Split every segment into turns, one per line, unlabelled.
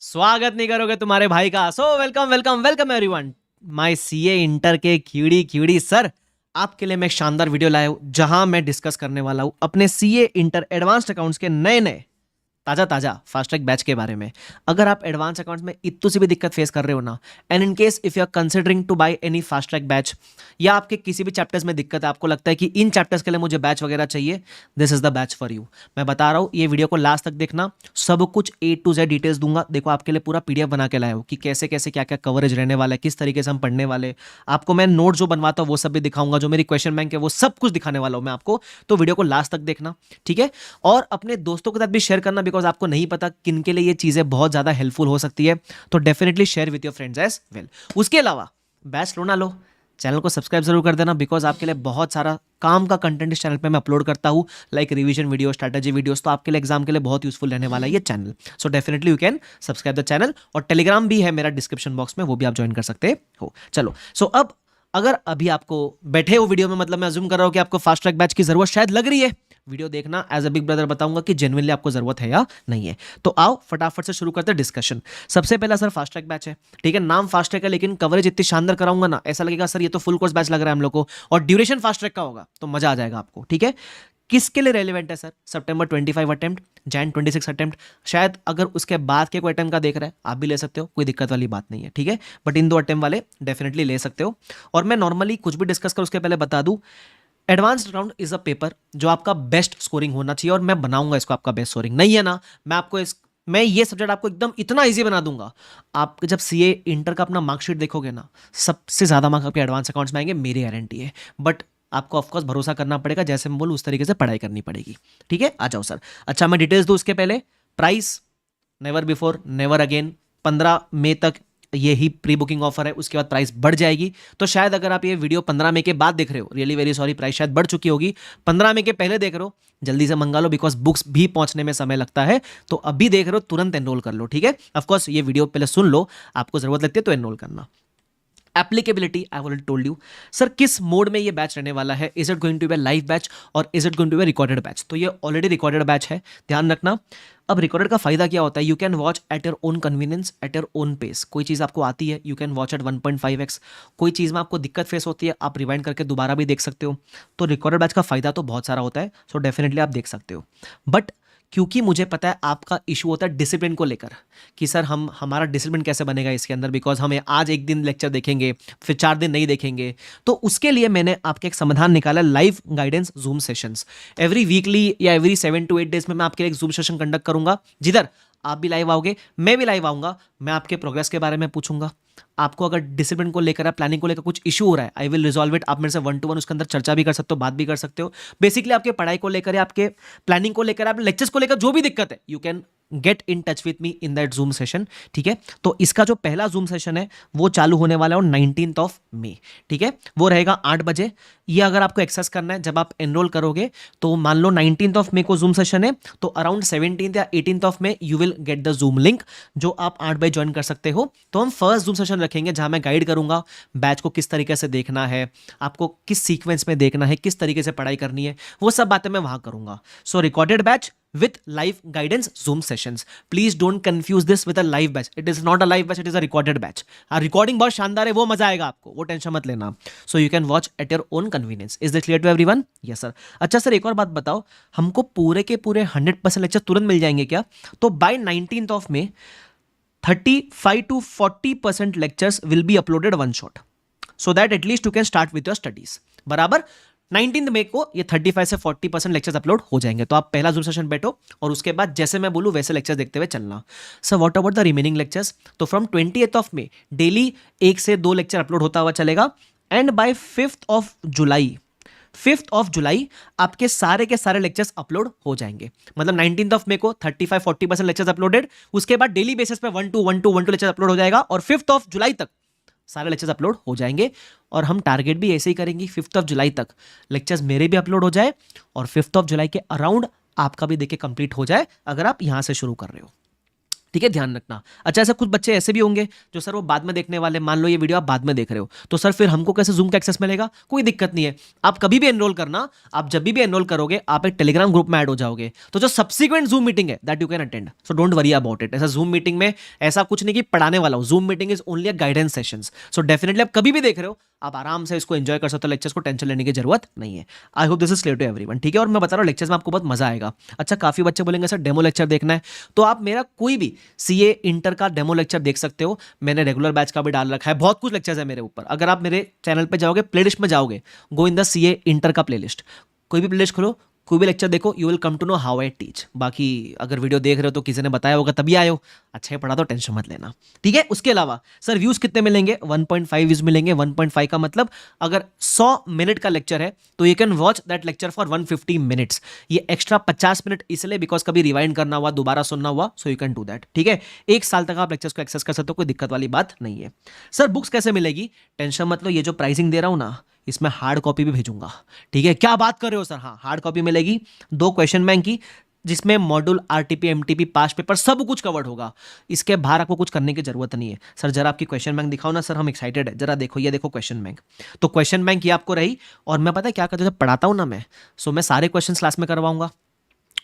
स्वागत नहीं करोगे तुम्हारे भाई का। So welcome welcome welcome everyone my CA inter के क्यूडी क्यूडी सर। आपके लिए मैं एक शानदार वीडियो लाया हूं जहां मैं डिस्कस करने वाला हूं अपने सीए इंटर एडवांस्ड अकाउंट्स के नए नए ताजा ताजा फास्ट ट्रैक बैच के बारे में। अगर आप एडवांस अकाउंट्स में इतनी सी भी दिक्कत फेस कर रहे हो ना, and in case if you are considering to buy any fast track batch, या आपके किसी भी चैप्टर्स में दिक्कत है, आपको लगता है कि इन चैप्टर्स के लिए मुझे बैच वगैरह चाहिए, this is the batch for you. मैं बता रहा हूँ, ये वीडियो को लास्ट तक देखना, सब कुछ A to Z डिटेल्स दूंगा। देखो आपके लिए पूरा PDF बना के लाया हूँ कि कैसे कैसे क्या क्या कवरेज रहने वाला है, किस तरीके से हम पढ़ने वाले। आपको मैं नोट जो बनवाता हूँ वो सब भी दिखाऊंगा, जो मेरी क्वेश्चन बैंक है वो सब कुछ दिखाने वाला हूँ मैं आपको। तो वीडियो को लास्ट तक देखना, ठीक है। और अपने दोस्तों के साथ भी शेयर करना, बिकॉज आपको नहीं पता किन के लिए ये चीजें बहुत ज्यादा हेल्पफुल हो सकती है। तो definitely share with your friends as well. उसके अलावा बैच लो ना लो, चैनल को सब्सक्राइब जरूर कर देना, बिकॉज आपके लिए बहुत सारा काम का कंटेंट इस चैनल पे मैं अपलोड करता हूँ, like revision video, strategy videos. तो आपके लिए एग्जाम के लिए बहुत यूजफुल रहने वाला है ये channel. So definitely you can subscribe the channel. और टेलीग्राम भी है मेरा डिस्क्रिप्शन बॉक्स में, वो भी आप ज्वाइन कर सकते हो। चलो, सो अब अगर अभी आपको बैठे हो वीडियो में, मतलब मैं अज्यूम कर रहा हूँ कि आपको फास्ट ट्रैक बैच की जरूरत शायद लग रही है, वीडियो देखना, एज अ बिग ब्रदर बताऊंगा कि जेन्युइनली आपको जरूरत है या नहीं है। तो आओ फटाफट से शुरू करते हैं डिस्कशन। सबसे पहला सर फास्ट ट्रैक बैच है, ठीक है। नाम फास्ट ट्रैक है, लेकिन कवरेज इतनी शानदार कराऊंगा ना, ऐसा लगेगा सर ये तो फुल कोर्स बैच लग रहा है हम लोग को, और ड्यूरेशन फास्ट ट्रैक का होगा तो मजा आ जाएगा आपको, ठीक है। किसके लिए रेलिवेंट है सर? सितंबर 25 अटेम्प्ट, जैन 26 अटेम्प्ट, शायद अगर उसके बाद के कोई अटेम्प्ट का देख रहा है आप भी ले सकते हो, कोई दिक्कत वाली बात नहीं है, ठीक है। बट इन 2 अटेम्प्ट वाले डेफिनेटली ले सकते हो। और मैं नॉर्मली कुछ भी डिस्कस कर उसके पहले बता दूं, advanced round is a paper जो आपका बेस्ट स्कोरिंग होना चाहिए, और मैं बनाऊंगा इसको आपका बेस्ट स्कोरिंग। नहीं है ना, मैं ये सब्जेक्ट आपको एकदम इतना इजी बना दूंगा। आप जब सीए इंटर का अपना मार्कशीट देखोगे ना, सबसे ज्यादा मार्क्स आपके एडवांस अकाउंट्स में आएंगे, मेरी गारंटी है। बट आपको ऑफकोर्स भरोसा करना पड़ेगा, जैसे मैं बोलूँ उस तरीके से पढ़ाई करनी पड़ेगी, ठीक है। आ जाओ सर। अच्छा, मैं डिटेल्स दूं उसके पहले। Price never before never again, 15 मई तक ये ही प्री बुकिंग ऑफर है, उसके बाद प्राइस बढ़ जाएगी। तो शायद अगर आप ये वीडियो 15 मई के बाद देख रहे हो, रियली वेरी सॉरी, प्राइस शायद बढ़ चुकी होगी। 15 मई के पहले देख रहे हो, जल्दी से मंगा लो, बिकॉज बुक्स भी पहुंचने में समय लगता है। तो अभी देख रहे हो, तुरंत एनरोल कर लो, ठीक है। ऑफकोर्स ये वीडियो पहले सुन लो, आपको जरूरत लगती है तो एनरोल करना। Applicability I already told you sir, किस मोड में ये बैच रहने वाला है। Is it going to be live batch और is it going to be recorded batch? तो ये ऑलरेडी रिकॉर्डेड बैच है, ध्यान रखना। अब रिकॉर्डेड का फायदा क्या होता है? You can watch at your own convenience, at your own pace. कोई चीज़ आपको आती है, you can watch eight 1.5x। कोई चीज़ में आपको दिक्कत फेस होती है, आप रिवाइंड करके दोबारा भी देख सकते हो। तो रिकॉर्डेड बैच का फायदा तो बहुत सारा होता है, सो डेफिनेटली आप देख सकते हो। बट क्योंकि मुझे पता है आपका इशू होता है डिसिप्लिन को लेकर, कि सर हमारा डिसिप्लिन कैसे बनेगा इसके अंदर, बिकॉज हम आज एक दिन लेक्चर देखेंगे, फिर 4 दिन नहीं देखेंगे। तो उसके लिए मैंने आपके एक समाधान निकाला, live guidance zoom sessions. Every weekly या एवरी 7 to 8 डेज में मैं आपके लिए एक जूम सेशन कंडक्ट करूंगा, जिधर आप भी लाइव आओगे, मैं भी लाइव आऊंगा। मैं आपके प्रोग्रेस के बारे में पूछूंगा, आपको अगर डिसिप्लिन को लेकर, प्लानिंग को लेकर कुछ इशू हो रहा है, आई विल रिजॉल्व इट। आप मेरे से 1 to 1 उसके अंदर चर्चा भी कर सकते हो, बात भी कर सकते हो। बेसिकली आपके पढ़ाई को लेकर, आपके प्लानिंग को लेकर, आप लेक्चर्स को लेकर जो भी दिक्कत है, you can get in touch with me in that zoom session, ठीक है। तो इसका जो पहला जूम सेशन है वो चालू होने वाला है 19 मई, ठीक है। वो रहेगा 8 बजे। ये अगर आपको एक्सेस करना है जब आप एनरोल करोगे, तो मान लो 19 मई को जूम सेशन है, तो अराउंड 17 या 18 मई you will get the Zoom link, जो आप 8 बजे ज्वाइन कर सकते हो। तो हम फर्स्ट जूम सेशन रखेंगे जहां मैं गाइड करूंगा बैच को किस तरीके से देखना है, आपको किस सीक्वेंस में देखना है, किस तरीके से पढ़ाई करनी है, वो सब बातें मैं वहां करूंगा। So recorded batch with live guidance Zoom sessions. Please don't confuse this with a live batch. It is not a live batch, it is a recorded batch. Recording बहुत शानदार है, वो मजा आएगा आपको, वो टेंशन मत लेना। So you can watch at your own convenience. Is this clear to everyone? Yes sir. अच्छा सर, एक और बात बताओ, हमको पूरे के पूरे 100% लेक्चर तुरंत मिल जाएंगे क्या? तो bye 19 May 35 to 40% lectures will be uploaded one shot, so that at least you can start with your studies. बराबर 19 मई को ये 35 से 40% लेक्चर्स अपलोड हो जाएंगे। तो आप पहला जूम सेशन बैठो, और उसके बाद जैसे मैं बोलूँ वैसे लेक्चर्स देखते हुए चलना। Sir what about the remaining lectures? तो फ्रॉम 28 मई डेली 1 से 2 लेक्चर अपलोड होता हुआ चलेगा, and bye 5th of July आपके सारे के सारे लेक्चर्स अपलोड हो जाएंगे। मतलब 19 मई को 35-40% लेक्चर्स अपलोडेड, उसके बाद डेली बेसिस पे 1 to 2 लेक्चर अपलोड हो जाएगा, और 5th of July तक सारे लेक्चर्स अपलोड हो जाएंगे। और हम टारगेट भी ऐसे ही करेंगे, 5th of July तक लेक्चर्स मेरे भी अपलोड हो जाए, और 5th of July के अराउंड आपका भी देखे कंप्लीट हो जाए, अगर आप यहां से शुरू कर रहे हो। ठीक है, ध्यान रखना। अच्छा, ऐसे कुछ बच्चे ऐसे भी होंगे जो सर वो बाद में देखने वाले, मान लो ये वीडियो आप बाद में देख रहे हो, तो सर फिर हमको कैसे जूम का एक्सेस मिलेगा? कोई दिक्कत नहीं है, आप कभी भी एनरोल करना, आप जब भी एनरोल करोगे आप एक टेलीग्राम ग्रुप में ऐड हो जाओगे, तो जो सब्सिक्वेंट जूम मीटिंग है that you can attend, so don't worry about it. ऐसा जूम मीटिंग में ऐसा कुछ नहीं कि पढ़ाने वाला हो, zoom meeting is only a guidance sessions. So definitely आप कभी भी देख रहे हो, आप आराम से इसको एंजॉय कर सकते हो, लेक्चर्स को टेंशन लेने की जरूरत नहीं है। I hope this is clear to everyone, ठीक है। और मैं बता रहा हूँ लेक्चर्स में आपको बहुत मजा आएगा। अच्छा, काफी बच्चे बोलेंगे सर डेमो लेक्चर देखना है, तो आप मेरा कोई भी सीए इंटर का डेमो लेक्चर देख सकते हो। मैंने रेगुलर बैच का भी डाल रखा है, बहुत कुछ लेक्चर्स है मेरे ऊपर। अगर आप मेरे चैनल पे जाओगे, प्लेलिस्ट में जाओगे, go in the CA inter का प्लेलिस्ट, कोई भी प्लेलिस्ट खोलो, कोई भी लेक्चर देखो, you will come to know how I teach. बाकी अगर वीडियो देख रहे हो तो किसी ने बताया होगा तभी आए हो, अच्छा ही पढ़ा तो टेंशन मत लेना, ठीक है। उसके अलावा सर व्यूज कितने मिलेंगे? 1.5 व्यूज मिलेंगे। 1.5 का मतलब अगर 100 मिनट का लेक्चर है तो you can watch that lecture for 150 minutes. ये एक्स्ट्रा 50 मिनट इसलिए बिकॉज कभी रिवाइंड करना हुआ, दोबारा सुनना हुआ, सो यू कैन डू दैट, ठीक है। 1 साल तक आप लेक्चर्स को एक्सेस कर सकते हो, कोई दिक्कत वाली बात नहीं है। सर बुक्स कैसे मिलेगी? टेंशन मत लो, ये जो प्राइसिंग दे रहा हूं ना, इसमें हार्ड कॉपी भी भेजूंगा, ठीक है। क्या बात कर रहे हो सर? हाँ, हार्ड कॉपी मिलेगी, 2 क्वेश्चन बैंक की, जिसमें module, RTP, MTP, past paper सब कुछ कवर्ड होगा। इसके बाहर आपको कुछ करने की जरूरत नहीं है। सर जरा आपकी क्वेश्चन बैंक दिखाओ ना सर, हम एक्साइटेड है। जरा देखो, ये देखो क्वेश्चन बैंक। तो क्वेश्चन बैंक ये आपको रही। और मैं पता है क्या करता हूं, जब पढ़ाता हूं ना मैं, सो मैं सारे क्वेश्चन क्लास में करवाऊंगा।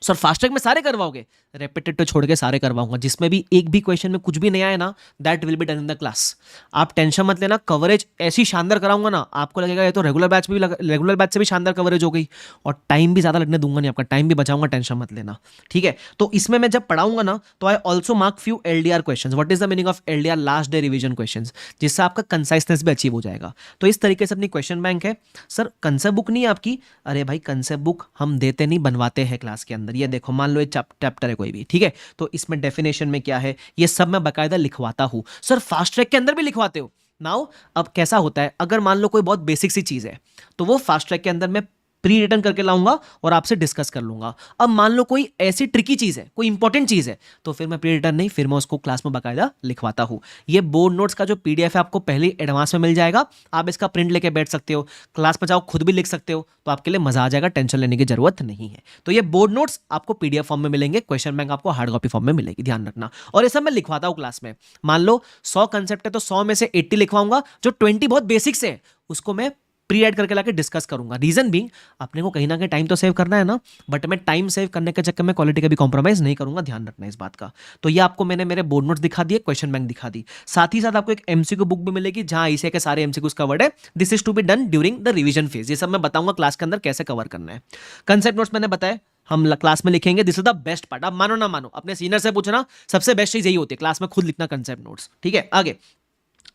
सर फास्ट ट्रैक में सारे करवाओगे? रेपिटेटिव छोड़ के सारे करवाऊंगा, जिसमें भी एक भी क्वेश्चन में कुछ भी नहीं आया ना, that will be done in the class. आप टेंशन मत लेना, कवरेज ऐसी शानदार कराऊंगा ना, आपको लगेगा ये तो रेगुलर बैच से भी शानदार कवरेज हो गई। और टाइम भी ज्यादा लगने दूंगा नहीं, आपका टाइम भी बचाऊंगा, टेंशन मत लेना, ठीक है। तो इसमें मैं जब पढ़ाऊंगा ना, तो I also mark few LDR question. What is the meaning of LDR? Last day revision question, जिससे आपका कंसाइसनेस भी अचीव हो जाएगा। तो इस तरीके से अपनी क्वेश्चन बैंक है। सर कंसेप्ट बुक नहीं है आपकी? अरे भाई, कंसेप्ट बुक हम देते नहीं, बनवाते हैं क्लास के अंदर। ये देखो, मान लो ये चैप्टर है कोई भी, ठीक है, तो इसमें डेफिनेशन में क्या है ये सब मैं बकायदा लिखवाता हूं। सर फास्ट ट्रैक के अंदर भी लिखवाते हो? नाउ अब कैसा होता है, अगर मान लो कोई बहुत बेसिक सी चीज है, तो वो फास्ट ट्रैक के अंदर मैं प्री रिटर्न करके लाऊंगा और आपसे डिस्कस कर लूंगा। अब मान लो कोई ऐसी ट्रिकी चीज है, कोई इंपॉर्टेंट चीज है, तो फिर मैं प्री रिटर्न नहीं, फिर मैं उसको क्लास में बकायदा लिखवाता हूं। ये बोर्ड नोट्स का जो पीडीएफ है आपको पहले एडवांस में मिल जाएगा, आप इसका प्रिंट लेके बैठ सकते हो, क्लास में जाओ खुद भी लिख सकते हो, तो आपके लिए मजा आ जाएगा, टेंशन लेने की जरूरत नहीं है। तो ये बोर्ड नोट्स आपको पीडीएफ फॉर्म में मिलेंगे, क्वेश्चन बैंक आपको हार्ड कॉपी फॉर्म में मिलेगी, ध्यान रखना। और ये सब मैं लिखवाता हूं क्लास में। मान लो 100 कंसेप्ट है तो 100 में से 80 लिखवाऊंगा, जो 20 बहुत बेसिक से है उसको मैं प्री ऐड करके लाके डिस्कस करूंगा। रीजन बीइंग, अपने को कहीं ना कहीं टाइम तो सेव करना है ना, बट मैं टाइम सेव करने के चक्कर में क्वालिटी का भी कॉम्प्रोमाइज नहीं करूंगा, ध्यान रखना इस बात का। तो ये आपको मैंने मेरे बोर्ड नोट्स दिखा दिए, क्वेश्चन बैंक दिखा दी, साथ ही साथ आपको एक एमसीक्यू बुक भी मिलेगी जहां ऐसे के सारे एमसीक्यूज कवर्ड है। This is to be done during the revision phase. ये सब मैं बताऊंगा क्लास के अंदर कैसे कवर करना है। कंसेप्ट नोट्स मैंने बताया हम क्लास में लिखेंगे, this is the best part. आप मानो ना मानो, अपने सीनियर से पूछना, सबसे बेस्ट चीज यही होती है क्लास में खुद लिखना कंसेप्ट नोट्स, ठीक है। आगे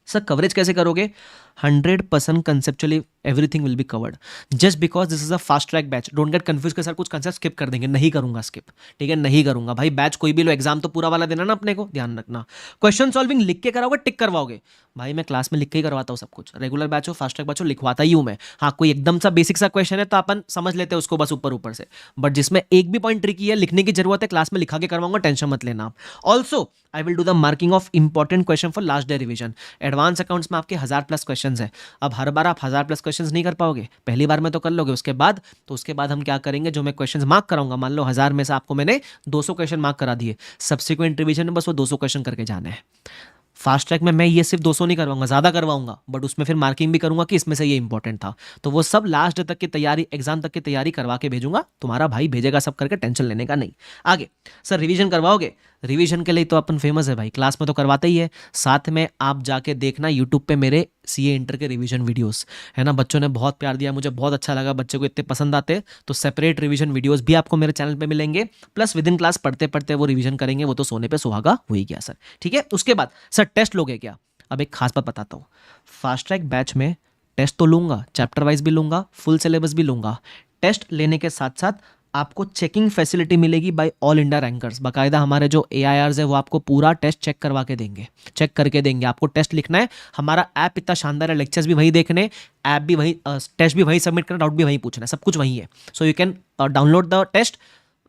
सर कवरेज कैसे करोगे? 100% conceptually everything will be covered, just because this is a fast track batch. Don't get confuse के सर कुछ कंसेप्ट स्किप कर देंगे, नहीं करूंगा स्किप, ठीक है, नहीं करूंगा भाई। बैच कोई भी लो, एग्जाम तो पूरा वाला देना ना अपने को, ध्यान रखना। क्वेश्चन सॉल्विंग लिख के कराओगे, टिक करवाओगे? भाई मैं क्लास में लिख के ही करवाता हूँ सब कुछ, रेगुलर बैच हो, फास्ट ट्रैक बैच हो, लिखवाता ही हूँ मैं। हाँ, कोई एकदम सा बेसिक सा क्वेश्चन है तो अपन समझ लेते हैं उसको बस ऊपर ऊपर से, बट जिसमें एक भी पॉइंट ट्रिकी है, लिखने की जरूरत है, क्लास में लिखा के करवाऊंगा, टेंशन मत लेना आप। Also I will do the marking of important question for last day revision. Advance accounts में आपके 1000+ क्वेश्चन है। अब हर बार आप 1000+ क्वेश्चन नहीं कर पाओगे, पहली बार में तो कर लोगे, उसके बाद हम क्या करेंगे, जो मैं क्वेश्चन मार्क कराऊंगा, मान लो 1000 में से आपको मैंने 200 क्वेश्चन मार्क करा दिए, सब्सिक्वेंट रिवीजन में बस वो 200 क्वेश्चन करके जाना है। फास्ट ट्रैक में मैं ये सिर्फ 200 नहीं करवाऊंगा, ज्यादा करवाऊंगा, बट उसमें फिर मार्किंग भी करूंगा कि इसमें से ये इंपॉर्टेंट था। तो वो सब लास्ट डे तक की तैयारी, एग्जाम तक की तैयारी करवा के भेजूंगा, तुम्हारा भाई भेजेगा सब करके, टेंशन लेने का नहीं। आगे सर रिवीजन करवाओगे? रिवीजन के लिए तो अपन फेमस है भाई, क्लास में तो करवाते ही है, साथ में आप जाके देखना यूट्यूब पे मेरे सीए इंटर के रिवीजन वीडियोस, है ना। बच्चों ने बहुत प्यार दिया, मुझे बहुत अच्छा लगा, बच्चे को इतने पसंद आते, तो सेपरेट रिवीजन वीडियोस भी आपको मेरे चैनल पे मिलेंगे। प्लस विद इन क्लास पढ़ते पढ़ते वो रिवीजन करेंगे, वो तो सोने पे सुहागा हो ही गया सर, ठीक है। उसके बाद सर टेस्ट लोगे क्या? अब एक खास बात बताता हूँ, फास्ट ट्रैक बैच में टेस्ट तो लूंगा, चैप्टर वाइज भी लूंगा, फुल सिलेबस भी लूंगा। टेस्ट लेने के साथ साथ आपको चेकिंग फैसिलिटी मिलेगी बाय ऑल इंडिया रैंकर्स। बाकायदा हमारे जो AIRs है वो आपको पूरा टेस्ट चेक करवा के देंगे, चेक करके देंगे। आपको टेस्ट लिखना है, हमारा ऐप इतना शानदार है, लेक्चर्स भी वहीं देखने, ऐप भी वहीं, टेस्ट भी वहीं सबमिट करना, डाउट भी वहीं पूछना है, सब कुछ वहीं है। So you can download the test,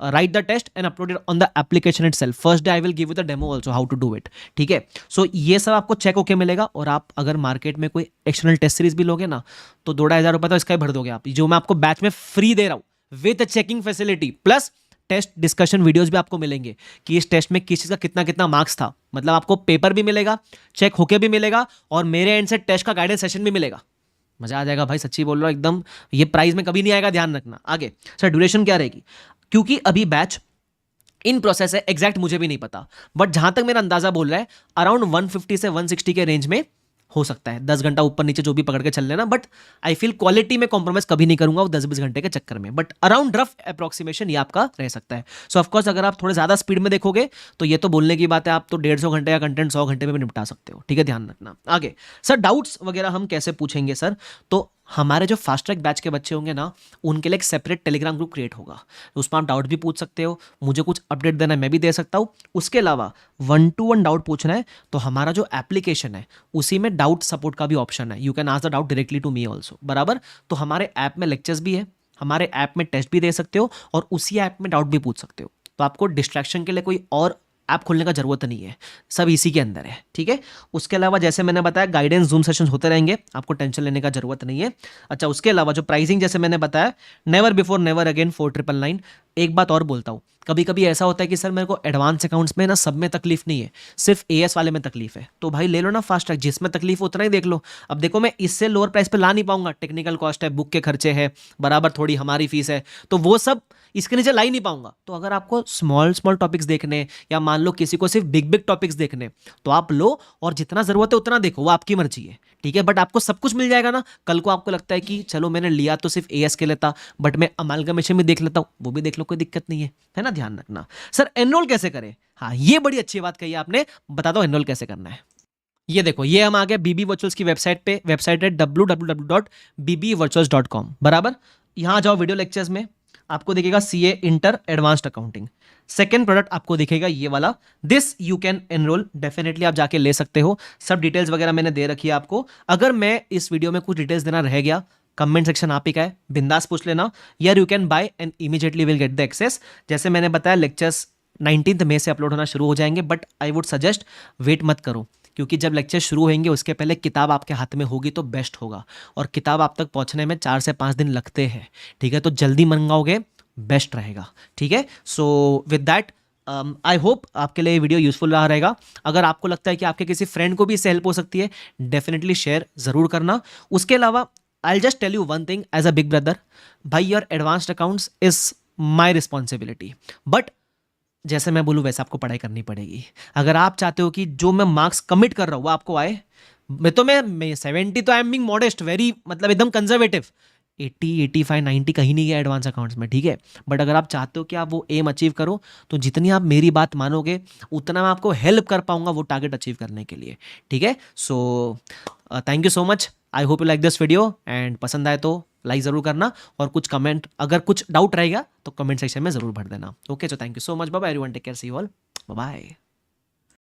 write the test and upload it on the application itself. First day I will give you the demo also how to do it, ठीक है। सो ये सब आपको चेक होके मिलेगा। और आप अगर मार्केट में कोई एक्सटर्नल टेस्ट सीरीज भी लोगे ना, तो 2-2,500 रुपये तो इसका ही भर दोगे आप, जो मैं आपको बैच में फ्री दे रहा हूँ with checking facility plus test discussion videos भी आपको मिलेंगे कि इस टेस्ट में किस चीज़ का कितना कितना मार्क्स था। मतलब आपको पेपर भी मिलेगा, चेक होके भी मिलेगा, और मेरे एंड से टेस्ट का गाइडेंस सेशन भी मिलेगा। मजा आ जाएगा भाई, सच्ची बोल रहा हूँ एकदम। ये प्राइस में कभी नहीं आएगा, ध्यान रखना। आगे सर ड्यूरेशन क्या रहेगी, क्योंकि अभी बैच इन प्रोसेस है, एग्जैक्ट मुझे भी नहीं पता, बट जहां तक मेरा अंदाजा बोल रहा है अराउंड 150 से 160 के रेंज में हो सकता है। 10 घंटा ऊपर नीचे जो भी पकड़ के चल लेना, बट आई फील क्वालिटी में कॉम्प्रोमाइज कभी नहीं करूंगा वो 10-20 घंटे के चक्कर में, बट अराउंड रफ अप्रोक्सीमेशन ये आपका रह सकता है। सो ऑफकोर्स अगर आप थोड़े ज्यादा स्पीड में देखोगे तो ये तो बोलने की बात है, आप तो 150 घंटे का कंटेंट 100 घंटे में भी निपटा सकते हो। ठीक है, ध्यान रखना। आगे सर डाउट्स वगैरह हम कैसे पूछेंगे सर, तो हमारे जो फास्ट ट्रैक बैच के बच्चे होंगे ना, उनके लिए एक सेपरेट टेलीग्राम ग्रुप क्रिएट होगा, उसमें आप डाउट भी पूछ सकते हो, मुझे कुछ अपडेट देना है मैं भी दे सकता हूँ। उसके अलावा 1-to-1 डाउट पूछना है तो हमारा जो एप्लीकेशन है उसी में डाउट सपोर्ट का भी ऑप्शन है, you can ask the doubt directly to me also, बराबर। तो हमारे ऐप में लेक्चर्स भी है, हमारे ऐप में टेस्ट भी दे सकते हो, और उसी ऐप में डाउट भी पूछ सकते हो। तो आपको डिस्ट्रैक्शन के लिए कोई और ऐप खोलने का जरूरत नहीं है, सब इसी के अंदर है। ठीक है, उसके अलावा जैसे मैंने बताया गाइडेंस जूम सेशंस होते रहेंगे, आपको टेंशन लेने का जरूरत नहीं है। अच्छा, उसके अलावा जो प्राइसिंग जैसे मैंने बताया, नेवर बिफोर नेवर अगेन 4999। एक बात और बोलता हूँ, कभी कभी ऐसा होता है कि सर मेरे को एडवांस अकाउंट्स में ना सब में तकलीफ नहीं है, सिर्फ एएस वाले में तकलीफ है, तो भाई ले लो ना फास्ट ट्रैक, जिसमें तकलीफ हो उतना ही देख लो। अब देखो मैं इससे लोअर प्राइस पे ला नहीं पाऊंगा, टेक्निकल कॉस्ट है, बुक के खर्चे है, बराबर थोड़ी हमारी फीस है, तो वो सब इसके नीचे ला ही नहीं पाऊंगा। तो अगर आपको स्मॉल स्मॉल टॉपिक्स देखने, या मान लो किसी को सिर्फ बिग बिग टॉपिक्स देखने, तो आप लो और जितना जरूरत है उतना देखो, वो आपकी मर्जी है। ठीक है, बट आपको सब कुछ मिल जाएगा ना। कल को आपको लगता है कि चलो मैंने लिया तो सिर्फ एएस के लिए था, बट मैं अमालगमेशन भी देख लेता हूँ, वो भी देख लो, कोई दिक्कत नहीं है ना, ध्यान रखना। सर एनरोल कैसे करें, हाँ ये बड़ी अच्छी बात कही आपने, बता दो एनरोल कैसे करना है। ये देखो, ये हम आ गए बीबी वर्चुअल्स की वेबसाइट पे, वेबसाइट है www.bbvirtuals.com, बराबर। यहां जाओ वीडियो लेक्चर्स में, आपको दिखेगा CA inter advanced accounting. Second product आपको दिखेगा ये वाला, this you can enrol, definitely आप जाके ले सकते हो। सब डिटेल्स वगैरह मैंने दे रखी है आपको। अगर मैं इस वीडियो में कुछ डिटेल्स देना रह गया, कमेंट सेक्शन आप ही का है, बिंदास पूछ लेना, यार you can buy and immediately will get the access. जैसे मैंने बताया लेक्चर्स 19 मई से अपलोड होना शुरू हो जाएंगे, but I would suggest wait मत करो, क्योंकि जब लेक्चर शुरू होंगे उसके पहले किताब आपके हाथ में होगी तो बेस्ट होगा, और किताब आप तक पहुंचने में 4 से 5 दिन लगते हैं। ठीक है, तो जल्दी मंगाओगे बेस्ट रहेगा। ठीक है, so with that I hope आपके लिए वीडियो यूजफुल रहा रहेगा। अगर आपको लगता है कि आपके किसी फ्रेंड को भी इससे हेल्प हो सकती है, डेफिनेटली शेयर जरूर करना। उसके अलावा I just tell you one thing as a big brother, भाई your advanced accounts is my responsibility, but जैसे मैं बोलूँ वैसे आपको पढ़ाई करनी पड़ेगी। अगर आप चाहते हो कि जो मैं मार्क्स कमिट कर रहा हूँ वो आपको आए, मैं 70 तो I am being modest, very मतलब एकदम कंजर्वेटिव, 80, 85, 90 कहीं नहीं गया एडवांस अकाउंट्स में। ठीक है, बट अगर आप चाहते हो कि आप वो एम अचीव करो, तो जितनी आप मेरी बात मानोगे उतना मैं आपको हेल्प कर पाऊंगा वो टारगेट अचीव करने के लिए। ठीक है, सो thank you so much, I hope you like this video, and पसंद आए तो लाइक ज़रूर करना, और कुछ कमेंट, अगर कुछ डाउट रहेगा तो कमेंट सेक्शन में ज़रूर भर देना। Okay, so thank you so much, bye bye everyone, take care, see you all, bye bye.